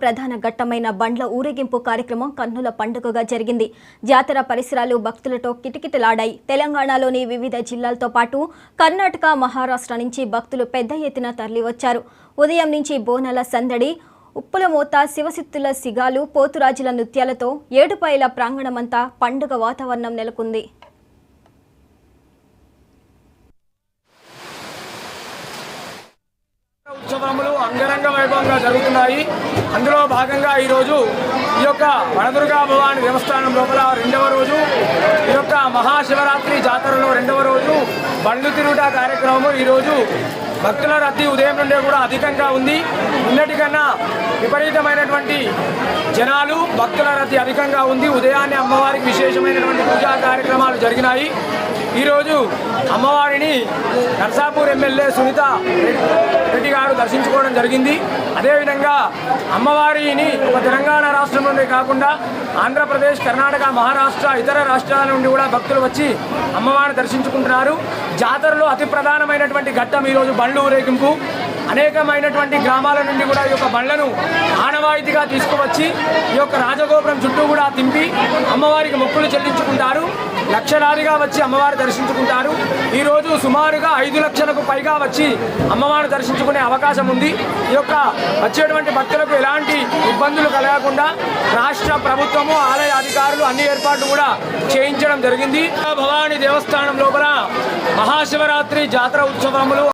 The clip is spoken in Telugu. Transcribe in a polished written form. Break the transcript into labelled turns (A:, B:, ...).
A: ప్రధాన ఘట్టమైన బండ్ల ఊరేగింపు కార్యక్రమం కన్నుల పండుగగా జరిగింది. జాతర పరిసరాలు భక్తులతో కిటకిటలాడాయి. తెలంగాణలోని వివిధ జిల్లాలతో పాటు కర్ణాటక, మహారాష్ట్ర నుంచి భక్తులు పెద్ద ఎత్తున తరలివచ్చారు. ఉదయం నుంచి బోనాల సందడి, ఉప్పుల మోత, శివసిత్తుల సిగాలు, పోతురాజుల నృత్యాలతో ఏడుపాయల ప్రాంగణమంతా పండుగ వాతావరణం నెలకొంది.
B: ఉత్సవములు అంగరంగ వైభవంగా జరుగుతున్నాయి. అందులో భాగంగా ఈరోజు ఈ యొక్క వనదుర్గా భవాని దేవస్థానం లోపల రెండవ రోజు, ఈ యొక్క మహాశివరాత్రి జాతరలో రెండవ రోజు బండ్లు తిరుగుట కార్యక్రమము. ఈరోజు భక్తుల రద్దీ ఉదయం నుండే కూడా అధికంగా ఉంది. నిన్నటికన్నా విపరీతమైనటువంటి జనాలు, భక్తుల రద్దీ అధికంగా ఉంది. ఉదయాన్నే అమ్మవారికి విశేషమైనటువంటి పూజా కార్యక్రమాలు జరిగినాయి. ఈరోజు అమ్మవారిని నర్సాపూర్ ఎమ్మెల్యే సునీత రెడ్డి గారు దర్శించుకోవడం జరిగింది. అదేవిధంగా అమ్మవారిని ఒక తెలంగాణ రాష్ట్రం నుండి కాకుండా ఆంధ్రప్రదేశ్, కర్ణాటక, మహారాష్ట్ర, ఇతర రాష్ట్రాల నుండి కూడా భక్తులు వచ్చి అమ్మవారిని దర్శించుకుంటున్నారు. జాతరలో అతి ప్రధానమైనటువంటి ఘట్టం ఈరోజు బండ్లు ఊరేగింపు. అనేకమైనటువంటి గ్రామాల నుండి కూడా ఈ యొక్క బండ్లను ఆనవాయితీగా తీసుకువచ్చి ఈ యొక్క రాజగోపురం చుట్టూ కూడా తింపి అమ్మవారికి మొక్కులు చెల్లించుకుంటారు. లక్షలాదిగా వచ్చి అమ్మవారి దర్శించుకుంటారు. ఈరోజు సుమారుగా 5 లక్షలకు పైగా వచ్చి అమ్మవారిని దర్శించుకునే అవకాశం ఉంది. ఈ యొక్క వచ్చేటువంటి భక్తులకు ఎలాంటి ఇబ్బందులు కలగకుండా రాష్ట్ర ప్రభుత్వము, ఆలయ అధికారులు అన్ని ఏర్పాట్లు కూడా చేయించడం జరిగింది. భవాని దేవస్థానం లోపల మహాశివరాత్రి జాతర ఉత్సవములు